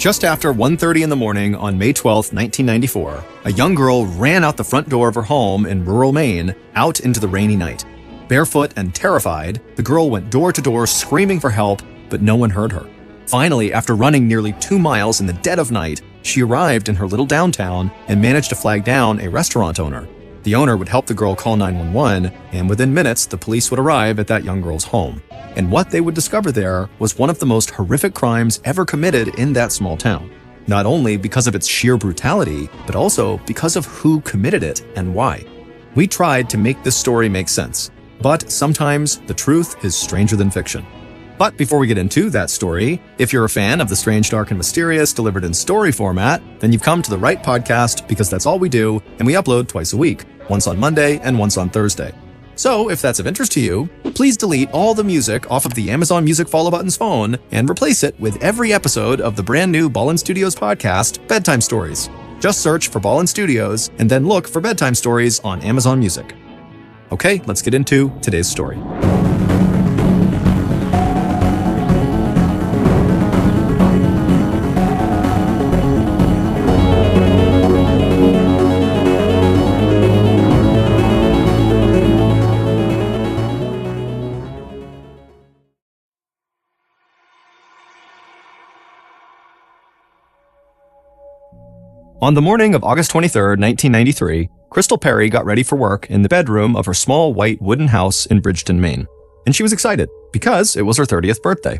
Just after 1:30 in the morning on May 12, 1994, a young girl ran out the front door of her home in rural Maine out into the rainy night. Barefoot and terrified, the girl went door to door screaming for help, but no one heard her. Finally, after running nearly 2 miles in the dead of night, she arrived in her little downtown and managed to flag down a restaurant owner. The owner would help the girl call 911, and within minutes, the police would arrive at that young girl's home. And what they would discover there was one of the most horrific crimes ever committed in that small town. Not only because of its sheer brutality, but also because of who committed it and why. We tried to make this story make sense, but sometimes the truth is stranger than fiction. But before we get into that story, if you're a fan of the strange, dark, and mysterious delivered in story format, then you've come to the right podcast because that's all we do, and we upload twice a week, once on Monday and once on Thursday. So if that's of interest to you, please delete all the music off of the Amazon Music follow button's phone and replace it with every episode of the brand new Ballin Studios podcast, Bedtime Stories. Just search for Ballin Studios and then look for Bedtime Stories on Amazon Music. Okay, let's get into today's story. On the morning of August 23, 1993, Crystal Perry got ready for work in the bedroom of her small white wooden house in Bridgeton, Maine. And she was excited because it was her 30th birthday.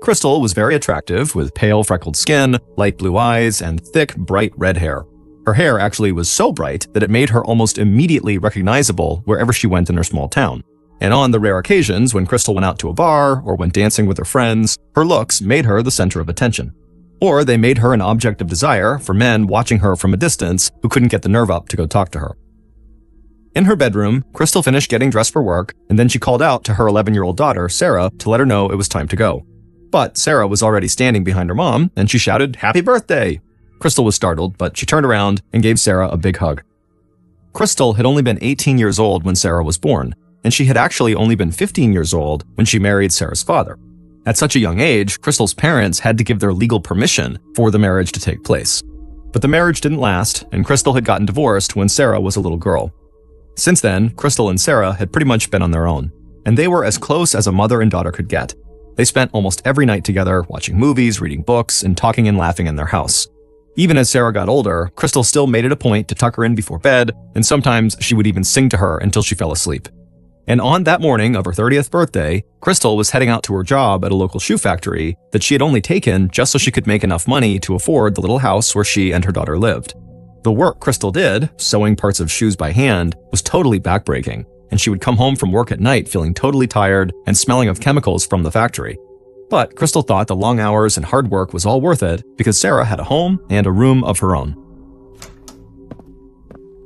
Crystal was very attractive with pale freckled skin, light blue eyes, and thick, bright red hair. Her hair actually was so bright that it made her almost immediately recognizable wherever she went in her small town. And on the rare occasions when Crystal went out to a bar or went dancing with her friends, her looks made her the center of attention. Or they made her an object of desire for men watching her from a distance who couldn't get the nerve up to go talk to her. In her bedroom, Crystal finished getting dressed for work, and then she called out to her 11-year-old daughter, Sarah, to let her know it was time to go. But Sarah was already standing behind her mom, and she shouted, "Happy birthday!" Crystal was startled, but she turned around and gave Sarah a big hug. Crystal had only been 18 years old when Sarah was born, and she had actually only been 15 years old when she married Sarah's father. At such a young age, Crystal's parents had to give their legal permission for the marriage to take place. But the marriage didn't last, and Crystal had gotten divorced when Sarah was a little girl. Since then, Crystal and Sarah had pretty much been on their own, and they were as close as a mother and daughter could get. They spent almost every night together, watching movies, reading books, and talking and laughing in their house. Even as Sarah got older, Crystal still made it a point to tuck her in before bed, and sometimes she would even sing to her until she fell asleep. And on that morning of her 30th birthday, Crystal was heading out to her job at a local shoe factory that she had only taken just so she could make enough money to afford the little house where she and her daughter lived. The work Crystal did, sewing parts of shoes by hand, was totally backbreaking, and she would come home from work at night feeling totally tired and smelling of chemicals from the factory. But Crystal thought the long hours and hard work was all worth it because Sarah had a home and a room of her own.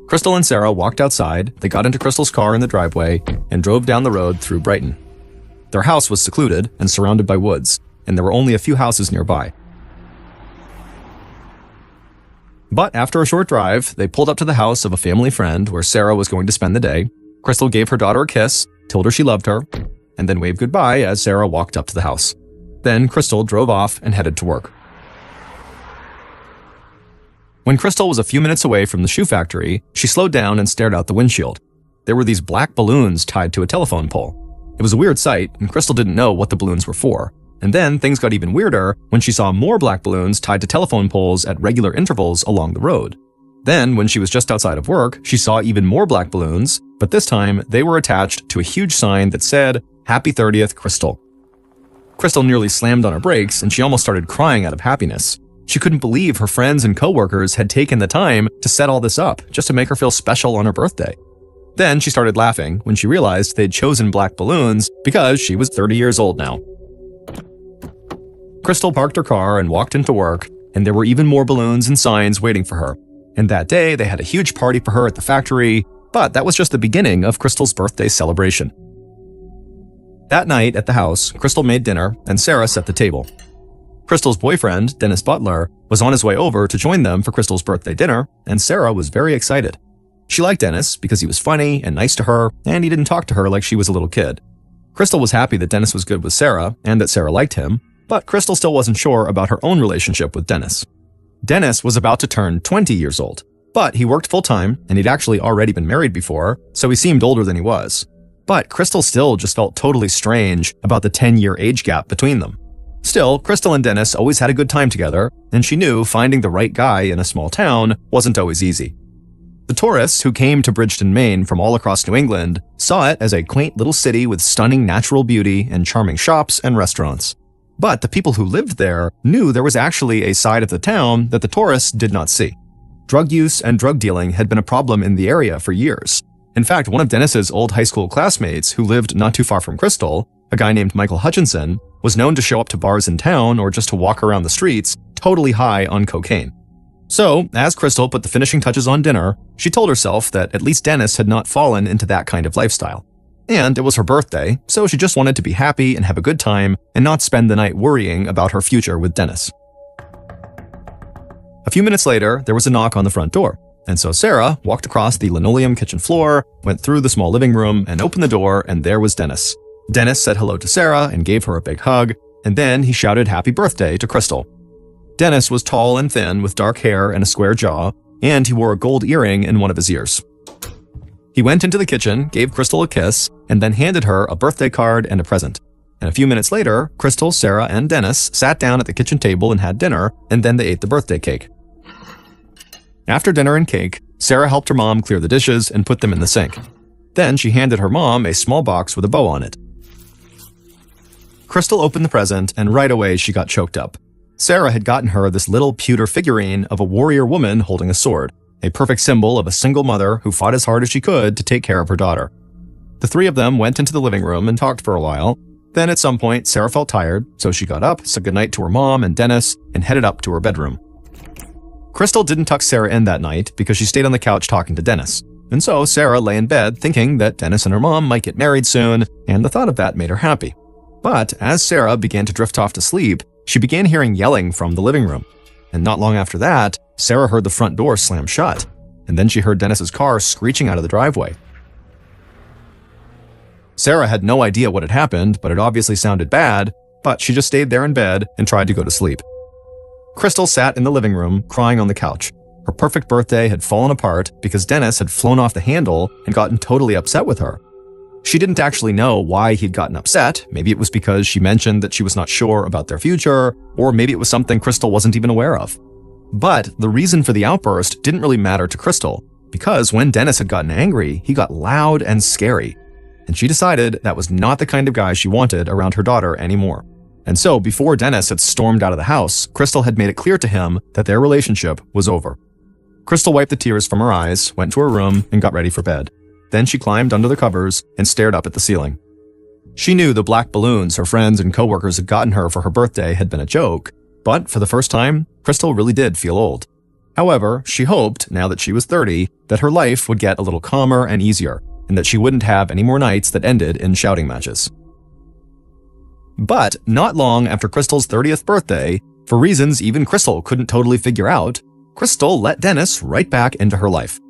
Crystal and Sarah walked outside, they got into Crystal's car in the driveway, and drove down the road through Brighton. Their house was secluded and surrounded by woods, and there were only a few houses nearby. But after a short drive, they pulled up to the house of a family friend where Sarah was going to spend the day. Crystal gave her daughter a kiss, told her she loved her, and then waved goodbye as Sarah walked up to the house. Then Crystal drove off and headed to work. When Crystal was a few minutes away from the shoe factory, she slowed down and stared out the windshield. There were these black balloons tied to a telephone pole. It was a weird sight, and Crystal didn't know what the balloons were for. And then things got even weirder when she saw more black balloons tied to telephone poles at regular intervals along the road. Then, when she was just outside of work, she saw even more black balloons, but this time they were attached to a huge sign that said, "Happy 30th, Crystal." Crystal nearly slammed on her brakes, and she almost started crying out of happiness. She couldn't believe her friends and coworkers had taken the time to set all this up just to make her feel special on her birthday. Then she started laughing when she realized they'd chosen black balloons because she was 30 years old now. Crystal parked her car and walked into work, and there were even more balloons and signs waiting for her. And that day, they had a huge party for her at the factory, but that was just the beginning of Crystal's birthday celebration. That night at the house, Crystal made dinner, and Sarah set the table. Crystal's boyfriend, Dennis Butler, was on his way over to join them for Crystal's birthday dinner, and Sarah was very excited. She liked Dennis because he was funny and nice to her, and he didn't talk to her like she was a little kid. Crystal was happy that Dennis was good with Sarah, and that Sarah liked him, But Crystal still wasn't sure about her own relationship with Dennis. Dennis was about to turn 20 years old, but he worked full-time and he'd actually already been married before, so he seemed older than he was. But Crystal still just felt totally strange about the 10-year age gap between them. Still, Crystal and Dennis always had a good time together, and she knew finding the right guy in a small town wasn't always easy. The tourists who came to Bridgeton, Maine from all across New England saw it as a quaint little city with stunning natural beauty and charming shops and restaurants. But the people who lived there knew there was actually a side of the town that the tourists did not see. Drug use and drug dealing had been a problem in the area for years. In fact, one of Dennis's old high school classmates who lived not too far from Crystal, a guy named Michael Hutchinson, was known to show up to bars in town or just to walk around the streets totally high on cocaine. So, as Crystal put the finishing touches on dinner, she told herself that at least Dennis had not fallen into that kind of lifestyle. And it was her birthday, so she just wanted to be happy and have a good time and not spend the night worrying about her future with Dennis. A few minutes later, there was a knock on the front door. And so Sarah walked across the linoleum kitchen floor, went through the small living room, and opened the door, and there was Dennis. Dennis said hello to Sarah and gave her a big hug, and then he shouted happy birthday to Crystal. Dennis was tall and thin with dark hair and a square jaw, and he wore a gold earring in one of his ears. He went into the kitchen, gave Crystal a kiss, and then handed her a birthday card and a present. And a few minutes later, Crystal, Sarah, and Dennis sat down at the kitchen table and had dinner, and then they ate the birthday cake. After dinner and cake, Sarah helped her mom clear the dishes and put them in the sink. Then she handed her mom a small box with a bow on it. Crystal opened the present, and right away she got choked up. Sarah had gotten her this little pewter figurine of a warrior woman holding a sword, a perfect symbol of a single mother who fought as hard as she could to take care of her daughter. The three of them went into the living room and talked for a while. Then at some point, Sarah felt tired, so she got up, said goodnight to her mom and Dennis, and headed up to her bedroom. Crystal didn't tuck Sarah in that night because she stayed on the couch talking to Dennis. And so Sarah lay in bed thinking that Dennis and her mom might get married soon, and the thought of that made her happy. But as Sarah began to drift off to sleep, she began hearing yelling from the living room. And not long after that, Sarah heard the front door slam shut, and then she heard Dennis's car screeching out of the driveway. Sarah had no idea what had happened, but it obviously sounded bad, but she just stayed there in bed and tried to go to sleep. Crystal sat in the living room, crying on the couch. Her perfect birthday had fallen apart because Dennis had flown off the handle and gotten totally upset with her. She didn't actually know why he'd gotten upset. Maybe it was because she mentioned that she was not sure about their future, or maybe it was something Crystal wasn't even aware of. But the reason for the outburst didn't really matter to Crystal, because when Dennis had gotten angry, he got loud and scary. And she decided that was not the kind of guy she wanted around her daughter anymore. And so, before Dennis had stormed out of the house, Crystal had made it clear to him that their relationship was over. Crystal wiped the tears from her eyes, went to her room, and got ready for bed. Then she climbed under the covers and stared up at the ceiling. She knew the black balloons her friends and coworkers had gotten her for her birthday had been a joke, but for the first time, Crystal really did feel old. However, she hoped, now that she was 30, that her life would get a little calmer and easier, and that she wouldn't have any more nights that ended in shouting matches. But not long after Crystal's 30th birthday, for reasons even Crystal couldn't totally figure out, Crystal let Dennis right back into her life.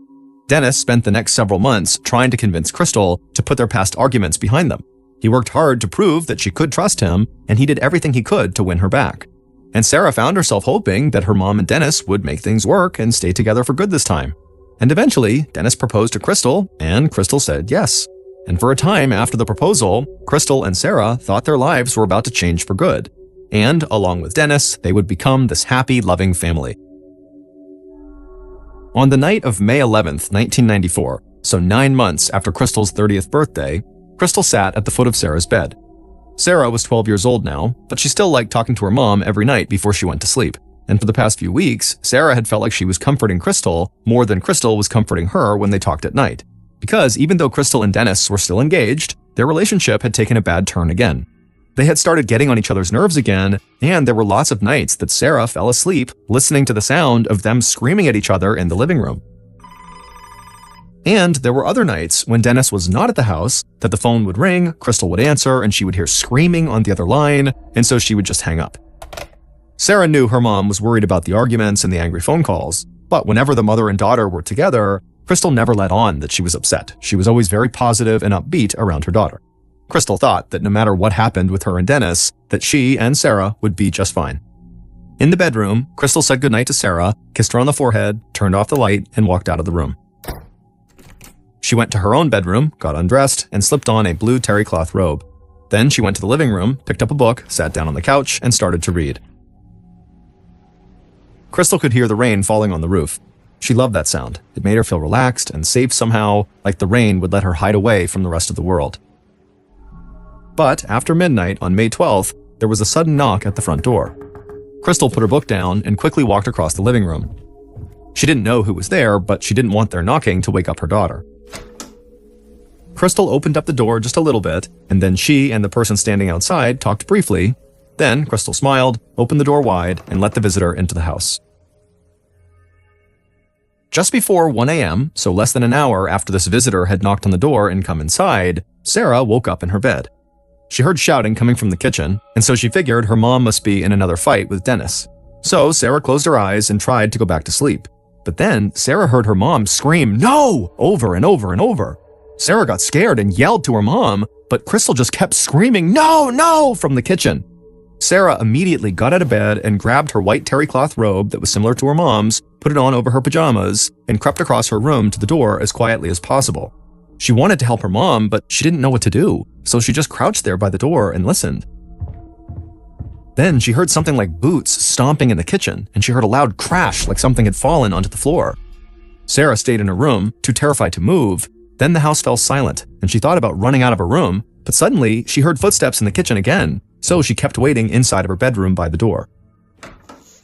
Dennis spent the next several months trying to convince Crystal to put their past arguments behind them. He worked hard to prove that she could trust him, and he did everything he could to win her back. And Sarah found herself hoping that her mom and Dennis would make things work and stay together for good this time. And eventually, Dennis proposed to Crystal, and Crystal said yes. And for a time after the proposal, Crystal and Sarah thought their lives were about to change for good. And, along with Dennis, they would become this happy, loving family. On the night of May 11th, 1994, so 9 months after Crystal's 30th birthday, Crystal sat at the foot of Sarah's bed. Sarah was 12 years old now, but she still liked talking to her mom every night before she went to sleep. And for the past few weeks, Sarah had felt like she was comforting Crystal more than Crystal was comforting her when they talked at night. Because even though Crystal and Dennis were still engaged, their relationship had taken a bad turn again. They had started getting on each other's nerves again, and there were lots of nights that Sarah fell asleep listening to the sound of them screaming at each other in the living room. And there were other nights when Dennis was not at the house that the phone would ring, Crystal would answer, and she would hear screaming on the other line, and so she would just hang up. Sarah knew her mom was worried about the arguments and the angry phone calls, but whenever the mother and daughter were together, Crystal never let on that she was upset. She was always very positive and upbeat around her daughter. Crystal thought that no matter what happened with her and Dennis, that she and Sarah would be just fine. In the bedroom, Crystal said goodnight to Sarah, kissed her on the forehead, turned off the light, and walked out of the room. She went to her own bedroom, got undressed, and slipped on a blue terry cloth robe. Then she went to the living room, picked up a book, sat down on the couch, and started to read. Crystal could hear the rain falling on the roof. She loved that sound. It made her feel relaxed and safe somehow, like the rain would let her hide away from the rest of the world. But after midnight on May 12th, there was a sudden knock at the front door. Crystal put her book down and quickly walked across the living room. She didn't know who was there, but she didn't want their knocking to wake up her daughter. Crystal opened up the door just a little bit, and then she and the person standing outside talked briefly. Then Crystal smiled, opened the door wide, and let the visitor into the house. Just before 1 a.m., so less than an hour after this visitor had knocked on the door and come inside, Sarah woke up in her bed. She heard shouting coming from the kitchen, and so she figured her mom must be in another fight with Dennis. So Sarah closed her eyes and tried to go back to sleep. But then Sarah heard her mom scream, "No!" over and over and over. Sarah got scared and yelled to her mom, but Crystal just kept screaming, "No, no!" from the kitchen. Sarah immediately got out of bed and grabbed her white terry cloth robe that was similar to her mom's, put it on over her pajamas, and crept across her room to the door as quietly as possible. She wanted to help her mom, but she didn't know what to do, so she just crouched there by the door and listened. Then she heard something like boots stomping in the kitchen, and she heard a loud crash like something had fallen onto the floor. Sarah stayed in her room, too terrified to move. Then the house fell silent, and she thought about running out of her room, but suddenly she heard footsteps in the kitchen again, so she kept waiting inside of her bedroom by the door.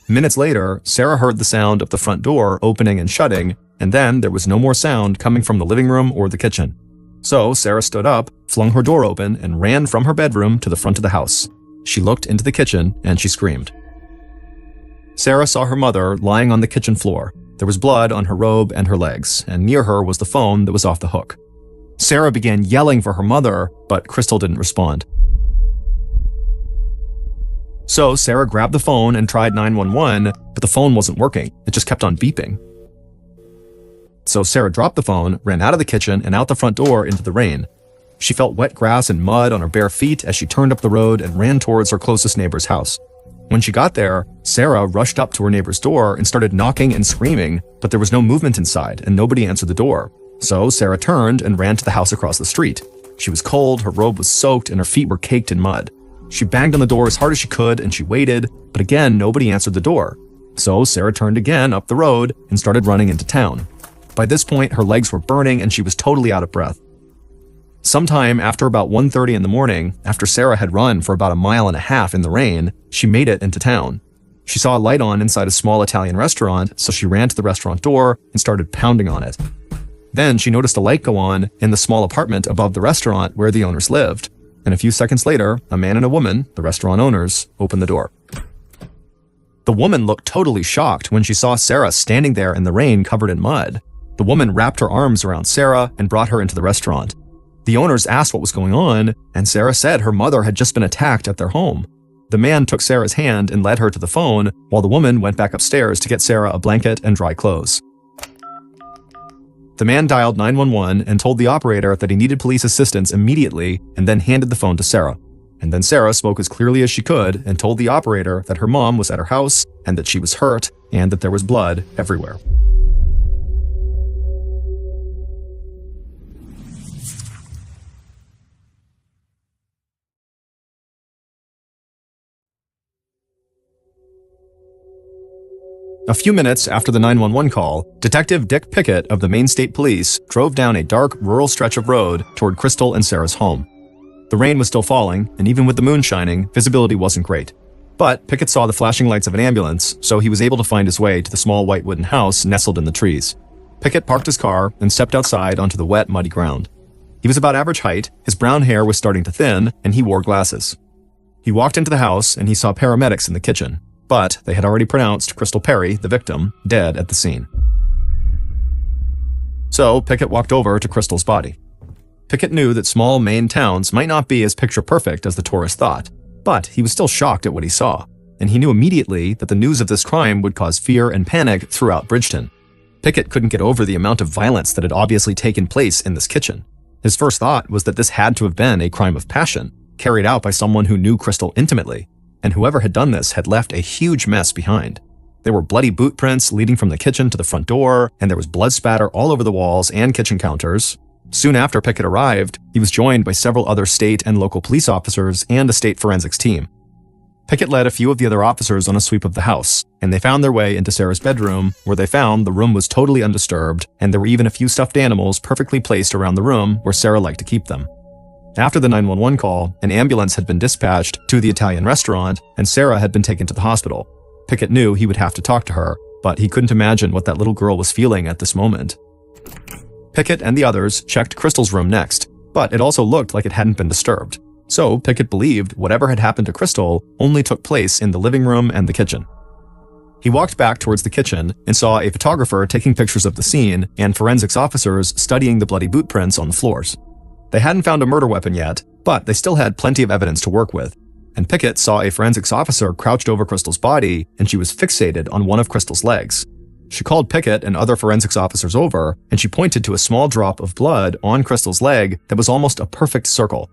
Minutes later, Sarah heard the sound of the front door opening and shutting, and then there was no more sound coming from the living room or the kitchen. So Sarah stood up, flung her door open, and ran from her bedroom to the front of the house. She looked into the kitchen, and she screamed. Sarah saw her mother lying on the kitchen floor. There was blood on her robe and her legs, and near her was the phone that was off the hook. Sarah began yelling for her mother, but Crystal didn't respond. So Sarah grabbed the phone and tried 911, but the phone wasn't working. It just kept on beeping. So Sarah dropped the phone, ran out of the kitchen and out the front door into the rain. She felt wet grass and mud on her bare feet as she turned up the road and ran towards her closest neighbor's house. When she got there, Sarah rushed up to her neighbor's door and started knocking and screaming, but there was no movement inside and nobody answered the door. So Sarah turned and ran to the house across the street. She was cold, her robe was soaked, and her feet were caked in mud. She banged on the door as hard as she could and she waited, but again nobody answered the door. So Sarah turned again up the road and started running into town. By this point, her legs were burning and she was totally out of breath. Sometime after about 1:30 in the morning, after Sarah had run for about 1.5 miles in the rain, she made it into town. She saw a light on inside a small Italian restaurant, so she ran to the restaurant door and started pounding on it. Then she noticed a light go on in the small apartment above the restaurant where the owners lived. And a few seconds later, a man and a woman, the restaurant owners, opened the door. The woman looked totally shocked when she saw Sarah standing there in the rain covered in mud. The woman wrapped her arms around Sarah and brought her into the restaurant. The owners asked what was going on, and Sarah said her mother had just been attacked at their home. The man took Sarah's hand and led her to the phone, while the woman went back upstairs to get Sarah a blanket and dry clothes. The man dialed 911 and told the operator that he needed police assistance immediately and then handed the phone to Sarah. And then Sarah spoke as clearly as she could and told the operator that her mom was at her house and that she was hurt and that there was blood everywhere. A few minutes after the 911 call, Detective Dick Pickett of the Maine State Police drove down a dark, rural stretch of road toward Crystal and Sarah's home. The rain was still falling, and even with the moon shining, visibility wasn't great. But Pickett saw the flashing lights of an ambulance, so he was able to find his way to the small white wooden house nestled in the trees. Pickett parked his car and stepped outside onto the wet, muddy ground. He was about average height, his brown hair was starting to thin, and he wore glasses. He walked into the house and he saw paramedics in the kitchen. But they had already pronounced Crystal Perry, the victim, dead at the scene. So Pickett walked over to Crystal's body. Pickett knew that small Maine towns might not be as picture-perfect as the tourist thought, but he was still shocked at what he saw, and he knew immediately that the news of this crime would cause fear and panic throughout Bridgeton. Pickett couldn't get over the amount of violence that had obviously taken place in this kitchen. His first thought was that this had to have been a crime of passion, carried out by someone who knew Crystal intimately, and whoever had done this had left a huge mess behind. There were bloody boot prints leading from the kitchen to the front door, and there was blood spatter all over the walls and kitchen counters. Soon after Pickett arrived, he was joined by several other state and local police officers and a state forensics team. Pickett led a few of the other officers on a sweep of the house, and they found their way into Sarah's bedroom, where they found the room was totally undisturbed, and there were even a few stuffed animals perfectly placed around the room where Sarah liked to keep them. After the 911 call, an ambulance had been dispatched to the Italian restaurant, and Sarah had been taken to the hospital. Pickett knew he would have to talk to her, but he couldn't imagine what that little girl was feeling at this moment. Pickett and the others checked Crystal's room next, but it also looked like it hadn't been disturbed. So Pickett believed whatever had happened to Crystal only took place in the living room and the kitchen. He walked back towards the kitchen and saw a photographer taking pictures of the scene and forensics officers studying the bloody boot prints on the floors. They hadn't found a murder weapon yet, but they still had plenty of evidence to work with. And Pickett saw a forensics officer crouched over Crystal's body, and she was fixated on one of Crystal's legs. She called Pickett and other forensics officers over, and she pointed to a small drop of blood on Crystal's leg that was almost a perfect circle.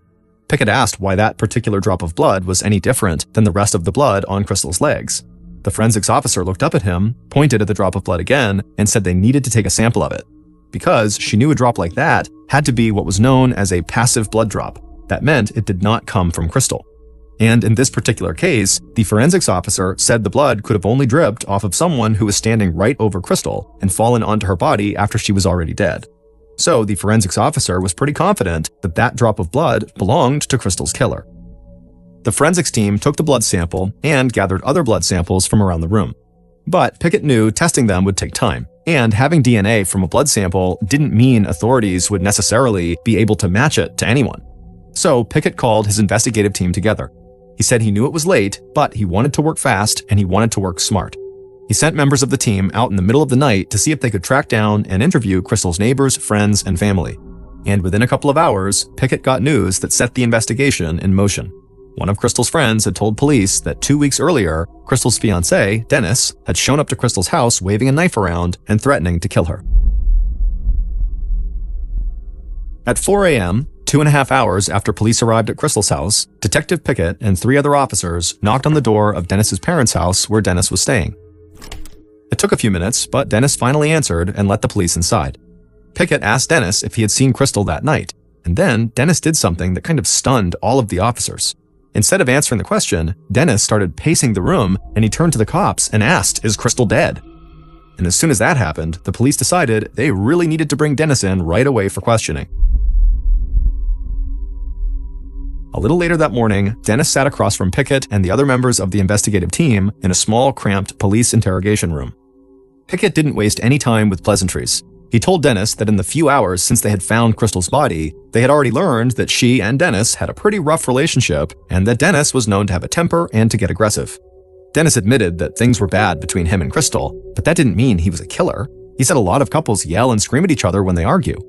Pickett asked why that particular drop of blood was any different than the rest of the blood on Crystal's legs. The forensics officer looked up at him, pointed at the drop of blood again, and said they needed to take a sample of it. Because she knew a drop like that had to be what was known as a passive blood drop. That meant it did not come from Crystal. And in this particular case, the forensics officer said the blood could have only dripped off of someone who was standing right over Crystal and fallen onto her body after she was already dead. So the forensics officer was pretty confident that that drop of blood belonged to Crystal's killer. The forensics team took the blood sample and gathered other blood samples from around the room. But Pickett knew testing them would take time, and having DNA from a blood sample didn't mean authorities would necessarily be able to match it to anyone. So Pickett called his investigative team together. He said he knew it was late, but he wanted to work fast and he wanted to work smart. He sent members of the team out in the middle of the night to see if they could track down and interview Crystal's neighbors, friends, and family. And within a couple of hours, Pickett got news that set the investigation in motion. One of Crystal's friends had told police that 2 weeks earlier, Crystal's fiancé, Dennis, had shown up to Crystal's house waving a knife around and threatening to kill her. At 4 a.m., 2.5 hours after police arrived at Crystal's house, Detective Pickett and 3 other officers knocked on the door of Dennis's parents' house where Dennis was staying. It took a few minutes, but Dennis finally answered and let the police inside. Pickett asked Dennis if he had seen Crystal that night, and then Dennis did something that kind of stunned all of the officers. Instead of answering the question, Dennis started pacing the room, and he turned to the cops and asked, "Is Crystal dead?" And as soon as that happened, the police decided they really needed to bring Dennis in right away for questioning. A little later that morning, Dennis sat across from Pickett and the other members of the investigative team in a small, cramped police interrogation room. Pickett didn't waste any time with pleasantries. He told Dennis that in the few hours since they had found Crystal's body, they had already learned that she and Dennis had a pretty rough relationship and that Dennis was known to have a temper and to get aggressive. Dennis admitted that things were bad between him and Crystal, but that didn't mean he was a killer. He said a lot of couples yell and scream at each other when they argue.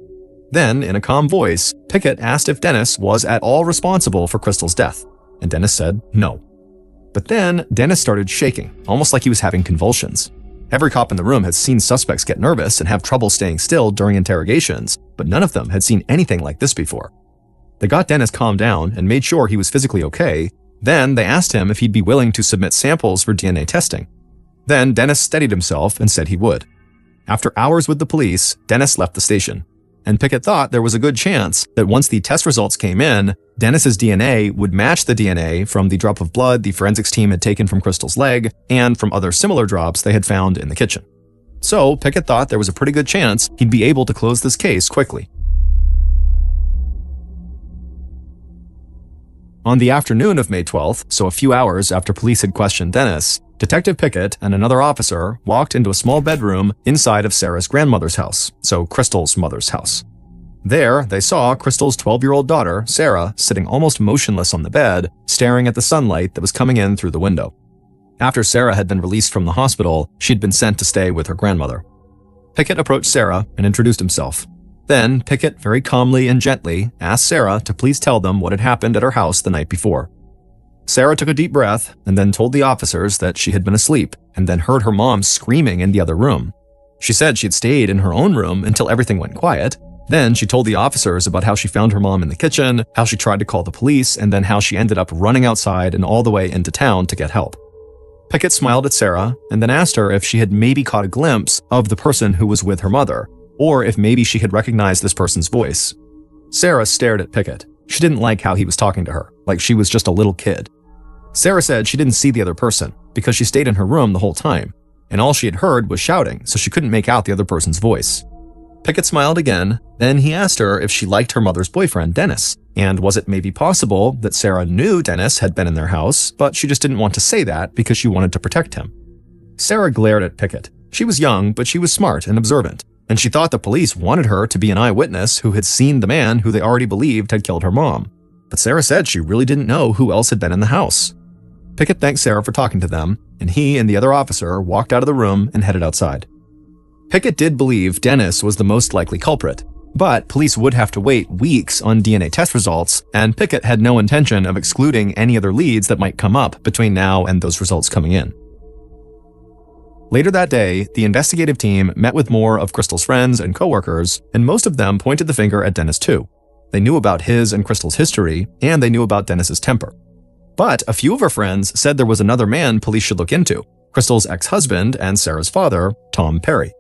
Then, in a calm voice, Pickett asked if Dennis was at all responsible for Crystal's death, and Dennis said no. But then, Dennis started shaking, almost like he was having convulsions. Every cop in the room had seen suspects get nervous and have trouble staying still during interrogations, but none of them had seen anything like this before. They got Dennis calmed down and made sure he was physically okay. Then, they asked him if he'd be willing to submit samples for DNA testing. Then, Dennis steadied himself and said he would. After hours with the police, Dennis left the station. And Pickett thought there was a good chance that once the test results came in, Dennis's DNA would match the DNA from the drop of blood the forensics team had taken from Crystal's leg and from other similar drops they had found in the kitchen. So Pickett thought there was a pretty good chance he'd be able to close this case quickly. On the afternoon of May 12th, so a few hours after police had questioned Dennis, Detective Pickett and another officer walked into a small bedroom inside of Sarah's grandmother's house, so Crystal's mother's house. There, they saw Crystal's 12-year-old daughter, Sarah, sitting almost motionless on the bed, staring at the sunlight that was coming in through the window. After Sarah had been released from the hospital, she'd been sent to stay with her grandmother. Pickett approached Sarah and introduced himself. Then, Pickett very calmly and gently asked Sarah to please tell them what had happened at her house the night before. Sarah took a deep breath and then told the officers that she had been asleep and then heard her mom screaming in the other room. She said she had stayed in her own room until everything went quiet, Then she told the officers about how she found her mom in the kitchen, how she tried to call the police, and then how she ended up running outside and all the way into town to get help. Pickett smiled at Sarah and then asked her if she had maybe caught a glimpse of the person who was with her mother, or if maybe she had recognized this person's voice. Sarah stared at Pickett. She didn't like how he was talking to her, like she was just a little kid. Sarah said she didn't see the other person because she stayed in her room the whole time, and all she had heard was shouting, so she couldn't make out the other person's voice. Pickett smiled again, then he asked her if she liked her mother's boyfriend, Dennis, and was it maybe possible that Sarah knew Dennis had been in their house, but she just didn't want to say that because she wanted to protect him. Sarah glared at Pickett. She was young, but she was smart and observant, and she thought the police wanted her to be an eyewitness who had seen the man who they already believed had killed her mom. But Sarah said she really didn't know who else had been in the house. Pickett thanked Sarah for talking to them, and he and the other officer walked out of the room and headed outside. Pickett did believe Dennis was the most likely culprit, but police would have to wait weeks on DNA test results, and Pickett had no intention of excluding any other leads that might come up between now and those results coming in. Later that day, the investigative team met with more of Crystal's friends and coworkers, and most of them pointed the finger at Dennis too. They knew about his and Crystal's history, and they knew about Dennis's temper. But a few of her friends said there was another man police should look into, Crystal's ex-husband and Sarah's father, Tom Perry.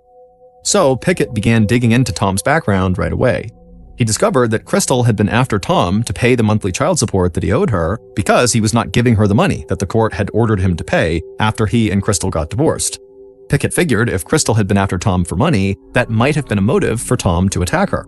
So Pickett began digging into Tom's background right away. He discovered that Crystal had been after Tom to pay the monthly child support that he owed her because he was not giving her the money that the court had ordered him to pay after he and Crystal got divorced. Pickett figured if Crystal had been after Tom for money, that might have been a motive for Tom to attack her.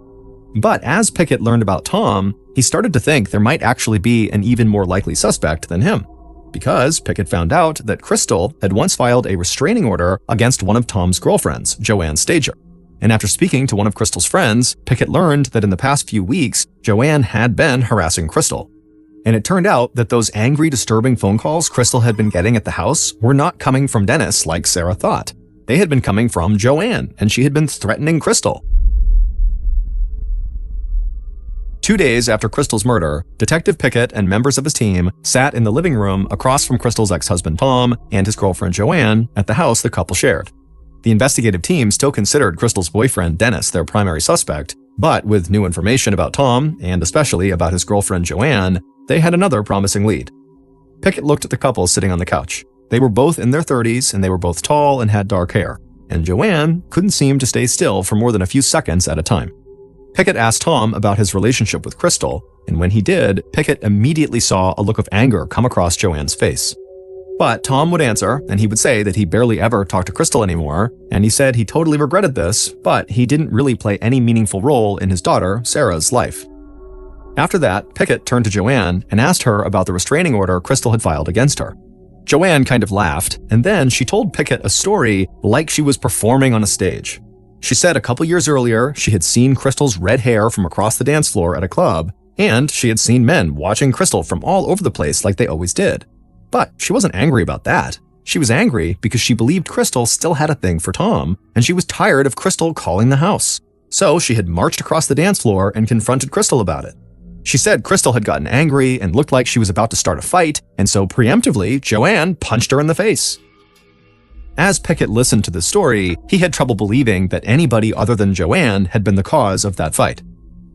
But as Pickett learned about Tom, he started to think there might actually be an even more likely suspect than him, because Pickett found out that Crystal had once filed a restraining order against one of Tom's girlfriends, Joanne Stager. And after speaking to one of Crystal's friends, Pickett learned that in the past few weeks, Joanne had been harassing Crystal. And it turned out that those angry, disturbing phone calls Crystal had been getting at the house were not coming from Dennis like Sarah thought. They had been coming from Joanne, and she had been threatening Crystal. 2 days after Crystal's murder, Detective Pickett and members of his team sat in the living room across from Crystal's ex-husband Tom and his girlfriend Joanne at the house the couple shared. The investigative team still considered Crystal's boyfriend Dennis their primary suspect, but with new information about Tom, and especially about his girlfriend Joanne, they had another promising lead. Pickett looked at the couple sitting on the couch. They were both in their 30s, and they were both tall and had dark hair, and Joanne couldn't seem to stay still for more than a few seconds at a time. Pickett asked Tom about his relationship with Crystal, and when he did, Pickett immediately saw a look of anger come across Joanne's face. But Tom would answer, and he would say that he barely ever talked to Crystal anymore, and he said he totally regretted this, but he didn't really play any meaningful role in his daughter, Sarah's life. After that, Pickett turned to Joanne and asked her about the restraining order Crystal had filed against her. Joanne kind of laughed, and then she told Pickett a story like she was performing on a stage. She said a couple years earlier, she had seen Crystal's red hair from across the dance floor at a club, and she had seen men watching Crystal from all over the place like they always did. But she wasn't angry about that. She was angry because she believed Crystal still had a thing for Tom, and she was tired of Crystal calling the house. So she had marched across the dance floor and confronted Crystal about it. She said Crystal had gotten angry and looked like she was about to start a fight, and so preemptively, Joanne punched her in the face. As Pickett listened to the story, he had trouble believing that anybody other than Joanne had been the cause of that fight.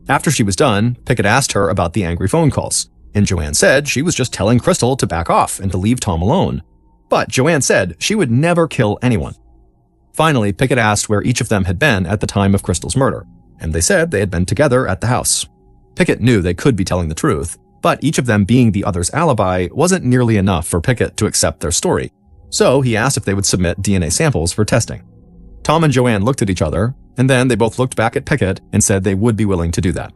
After she was done, Pickett asked her about the angry phone calls, and Joanne said she was just telling Crystal to back off and to leave Tom alone. But Joanne said she would never kill anyone. Finally, Pickett asked where each of them had been at the time of Crystal's murder, and they said they had been together at the house. Pickett knew they could be telling the truth, but each of them being the other's alibi wasn't nearly enough for Pickett to accept their story. So he asked if they would submit DNA samples for testing. Tom and Joanne looked at each other, and then they both looked back at Pickett and said they would be willing to do that.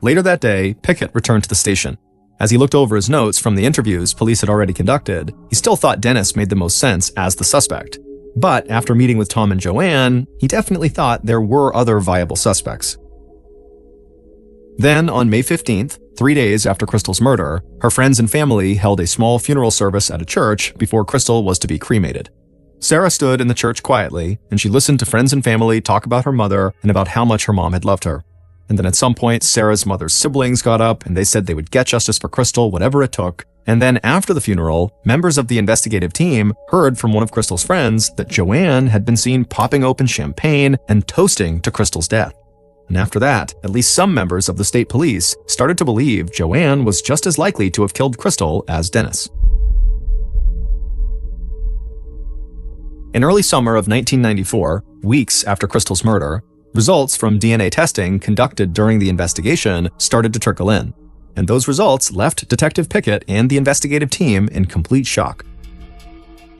Later that day, Pickett returned to the station. As he looked over his notes from the interviews police had already conducted, he still thought Dennis made the most sense as the suspect. But after meeting with Tom and Joanne, he definitely thought there were other viable suspects. Then, on May 15th, 3 days after Crystal's murder, her friends and family held a small funeral service at a church before Crystal was to be cremated. Sarah stood in the church quietly, and she listened to friends and family talk about her mother and about how much her mom had loved her. And then at some point, Sarah's mother's siblings got up and they said they would get justice for Crystal, whatever it took. And then after the funeral, members of the investigative team heard from one of Crystal's friends that Joanne had been seen popping open champagne and toasting to Crystal's death. And after that, at least some members of the state police started to believe Joanne was just as likely to have killed Crystal as Dennis. In early summer of 1994, weeks after Crystal's murder, results from DNA testing conducted during the investigation started to trickle in, and those results left Detective Pickett and the investigative team in complete shock.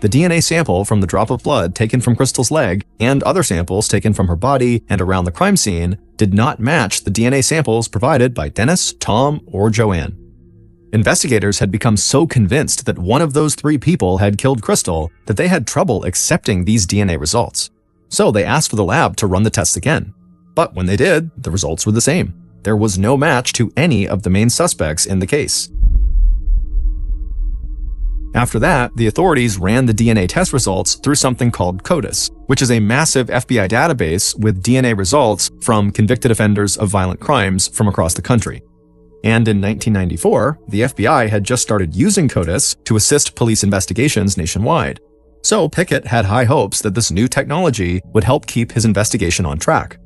The DNA sample from the drop of blood taken from Crystal's leg and other samples taken from her body and around the crime scene did not match the DNA samples provided by Dennis, Tom, or Joanne. Investigators had become so convinced that one of those three people had killed Crystal that they had trouble accepting these DNA results. So they asked for the lab to run the tests again. But when they did, the results were the same. There was no match to any of the main suspects in the case. After that, the authorities ran the DNA test results through something called CODIS, which is a massive FBI database with DNA results from convicted offenders of violent crimes from across the country. And in 1994, the FBI had just started using CODIS to assist police investigations nationwide. So Pickett had high hopes that this new technology would help keep his investigation on track.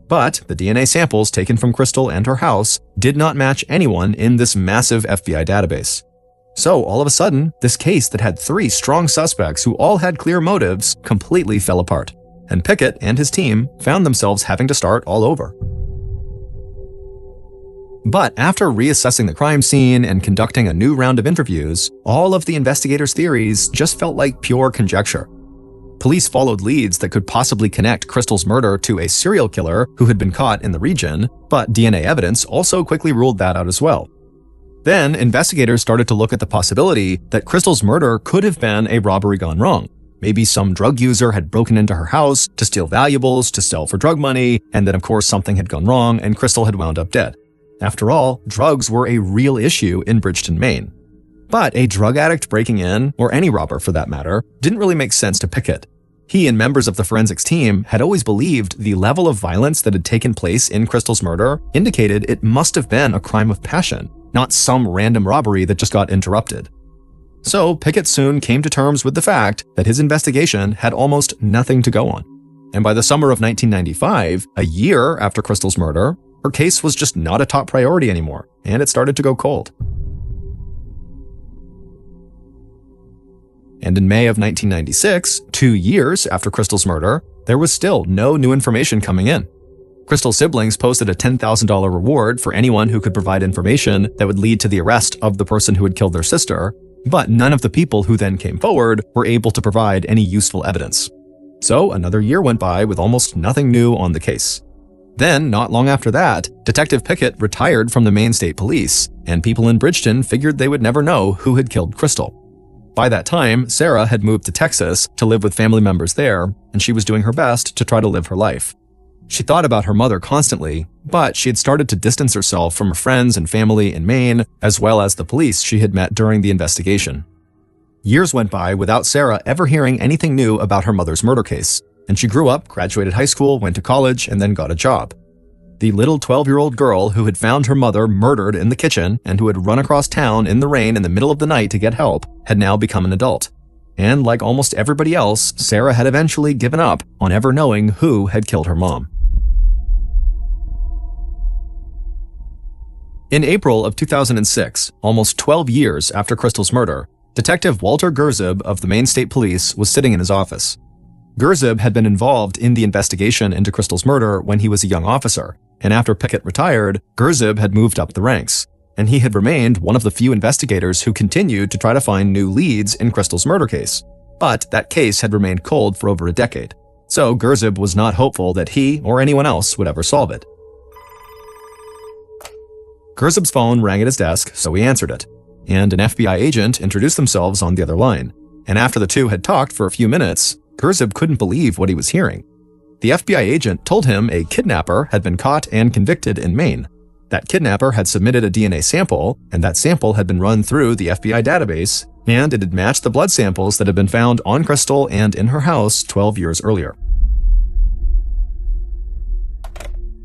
But the DNA samples taken from Crystal and her house did not match anyone in this massive FBI database. So all of a sudden, this case that had three strong suspects who all had clear motives completely fell apart, and Pickett and his team found themselves having to start all over. But after reassessing the crime scene and conducting a new round of interviews, all of the investigators' theories just felt like pure conjecture. Police followed leads that could possibly connect Crystal's murder to a serial killer who had been caught in the region, but DNA evidence also quickly ruled that out as well. Then, investigators started to look at the possibility that Crystal's murder could have been a robbery gone wrong. Maybe some drug user had broken into her house to steal valuables to sell for drug money, and then of course something had gone wrong and Crystal had wound up dead. After all, drugs were a real issue in Bridgeton, Maine. But a drug addict breaking in, or any robber for that matter, didn't really make sense to Pickett. He and members of the forensics team had always believed the level of violence that had taken place in Crystal's murder indicated it must have been a crime of passion, not some random robbery that just got interrupted. So Pickett soon came to terms with the fact that his investigation had almost nothing to go on. And by the summer of 1995, a year after Crystal's murder, her case was just not a top priority anymore, and it started to go cold. And in May of 1996, 2 years after Crystal's murder, there was still no new information coming in. Crystal's siblings posted a $10,000 reward for anyone who could provide information that would lead to the arrest of the person who had killed their sister, but none of the people who then came forward were able to provide any useful evidence. So another year went by with almost nothing new on the case. Then, not long after that, Detective Pickett retired from the Maine State Police, and people in Bridgeton figured they would never know who had killed Crystal. By that time, Sarah had moved to Texas to live with family members there, and she was doing her best to try to live her life. She thought about her mother constantly, but she had started to distance herself from her friends and family in Maine, as well as the police she had met during the investigation. Years went by without Sarah ever hearing anything new about her mother's murder case, and she grew up, graduated high school, went to college, and then got a job. The little 12-year-old girl who had found her mother murdered in the kitchen and who had run across town in the rain in the middle of the night to get help had now become an adult. And like almost everybody else, Sarah had eventually given up on ever knowing who had killed her mom. In April of 2006, almost 12 years after Crystal's murder, Detective Walter Gerzib of the Maine State Police was sitting in his office. Gerzib had been involved in the investigation into Crystal's murder when he was a young officer, and after Pickett retired, Gerzib had moved up the ranks, and he had remained one of the few investigators who continued to try to find new leads in Crystal's murder case. But that case had remained cold for over a decade, so Gerzib was not hopeful that he or anyone else would ever solve it. Gerzib's phone rang at his desk, so he answered it, and an FBI agent introduced themselves on the other line, and after the two had talked for a few minutes, Gerzib couldn't believe what he was hearing. The FBI agent told him a kidnapper had been caught and convicted in Maine. That kidnapper had submitted a DNA sample, and that sample had been run through the FBI database, and it had matched the blood samples that had been found on Crystal and in her house 12 years earlier.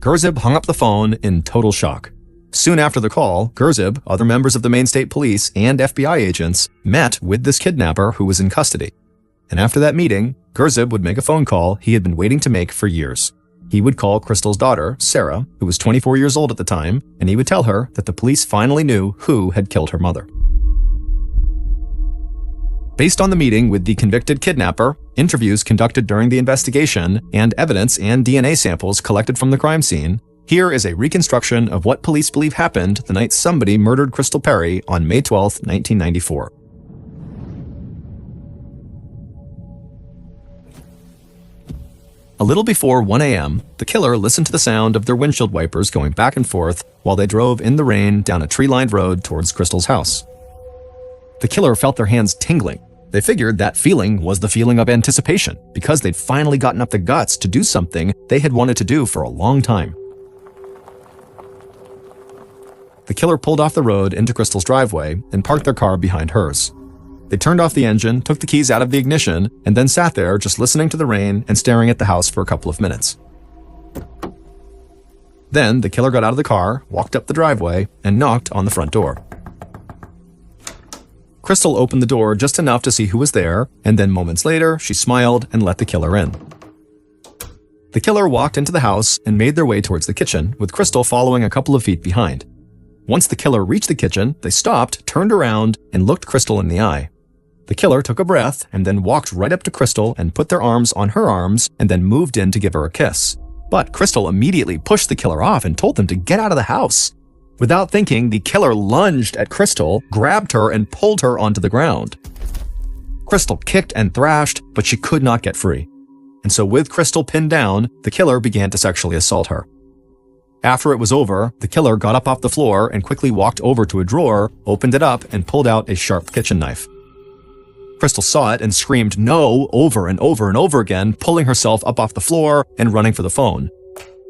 Gurzib hung up the phone in total shock. Soon after the call, Gurzib, other members of the Maine State Police, and FBI agents met with this kidnapper who was in custody. And after that meeting, Gurzib would make a phone call he had been waiting to make for years. He would call Crystal's daughter, Sarah, who was 24 years old at the time, and he would tell her that the police finally knew who had killed her mother. Based on the meeting with the convicted kidnapper, interviews conducted during the investigation, and evidence and DNA samples collected from the crime scene, here is a reconstruction of what police believe happened the night somebody murdered Crystal Perry on May 12, 1994. A little before 1 a.m., the killer listened to the sound of their windshield wipers going back and forth while they drove in the rain down a tree-lined road towards Crystal's house. The killer felt their hands tingling. They figured that feeling was the feeling of anticipation because they'd finally gotten up the guts to do something they had wanted to do for a long time. The killer pulled off the road into Crystal's driveway and parked their car behind hers. They turned off the engine, took the keys out of the ignition, and then sat there just listening to the rain and staring at the house for a couple of minutes. Then the killer got out of the car, walked up the driveway, and knocked on the front door. Crystal opened the door just enough to see who was there, and then moments later, she smiled and let the killer in. The killer walked into the house and made their way towards the kitchen, with Crystal following a couple of feet behind. Once the killer reached the kitchen, they stopped, turned around, and looked Crystal in the eye. The killer took a breath and then walked right up to Crystal and put their arms on her arms and then moved in to give her a kiss. But Crystal immediately pushed the killer off and told them to get out of the house. Without thinking, the killer lunged at Crystal, grabbed her, and pulled her onto the ground. Crystal kicked and thrashed, but she could not get free. And so with Crystal pinned down, the killer began to sexually assault her. After it was over, the killer got up off the floor and quickly walked over to a drawer, opened it up, and pulled out a sharp kitchen knife. Crystal saw it and screamed no over and over and over again, pulling herself up off the floor and running for the phone.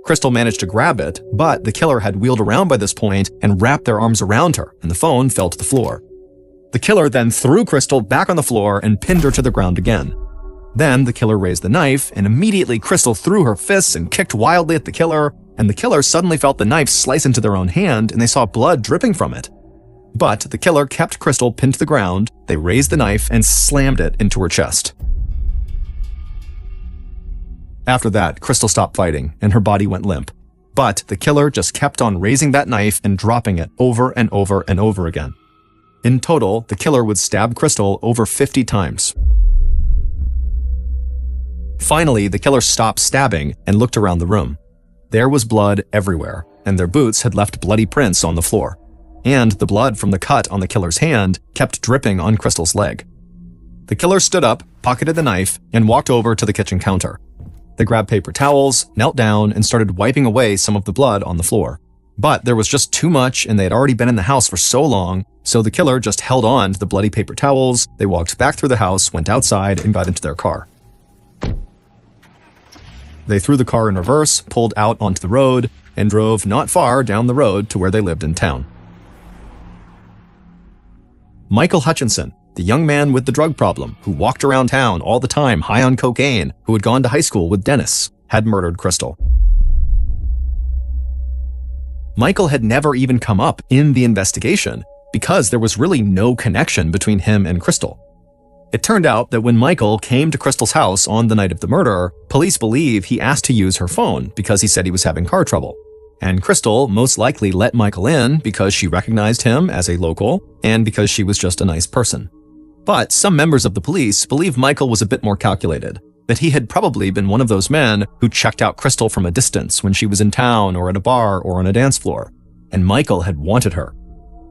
Crystal managed to grab it, but the killer had wheeled around by this point and wrapped their arms around her, and the phone fell to the floor. The killer then threw Crystal back on the floor and pinned her to the ground again. Then the killer raised the knife, and immediately Crystal threw her fists and kicked wildly at the killer, and the killer suddenly felt the knife slice into their own hand, and they saw blood dripping from it. But the killer kept Crystal pinned to the ground, they raised the knife and slammed it into her chest. After that, Crystal stopped fighting, and her body went limp. But the killer just kept on raising that knife and dropping it over and over and over again. In total, the killer would stab Crystal over 50 times. Finally, the killer stopped stabbing and looked around the room. There was blood everywhere, and their boots had left bloody prints on the floor. And the blood from the cut on the killer's hand kept dripping on Crystal's leg. The killer stood up, pocketed the knife, and walked over to the kitchen counter. They grabbed paper towels, knelt down, and started wiping away some of the blood on the floor. But there was just too much, and they had already been in the house for so long, so the killer just held on to the bloody paper towels. They walked back through the house, went outside, and got into their car. They threw the car in reverse, pulled out onto the road, and drove not far down the road to where they lived in town. Michael Hutchinson, the young man with the drug problem who walked around town all the time high on cocaine, who had gone to high school with Dennis, had murdered Crystal. Michael had never even come up in the investigation because there was really no connection between him and Crystal. It turned out that when Michael came to Crystal's house on the night of the murder, police believe he asked to use her phone because he said he was having car trouble. And Crystal most likely let Michael in because she recognized him as a local and because she was just a nice person. But some members of the police believe Michael was a bit more calculated, that he had probably been one of those men who checked out Crystal from a distance when she was in town or at a bar or on a dance floor, and Michael had wanted her.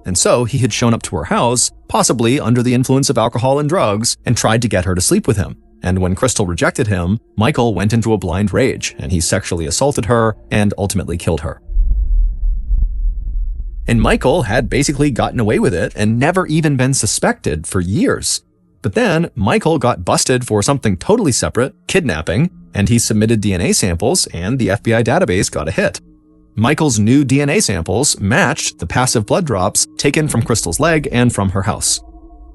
And so he had shown up to her house, possibly under the influence of alcohol and drugs, and tried to get her to sleep with him. And when Crystal rejected him, Michael went into a blind rage, and he sexually assaulted her and ultimately killed her. And Michael had basically gotten away with it and never even been suspected for years. But then Michael got busted for something totally separate, kidnapping, and he submitted DNA samples and the FBI database got a hit. Michael's new DNA samples matched the passive blood drops taken from Crystal's leg and from her house.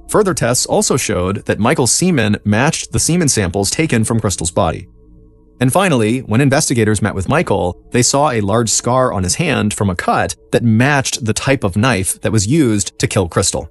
Further tests also showed that Michael's semen matched the semen samples taken from Crystal's body. And finally, when investigators met with Michael, they saw a large scar on his hand from a cut that matched the type of knife that was used to kill Crystal.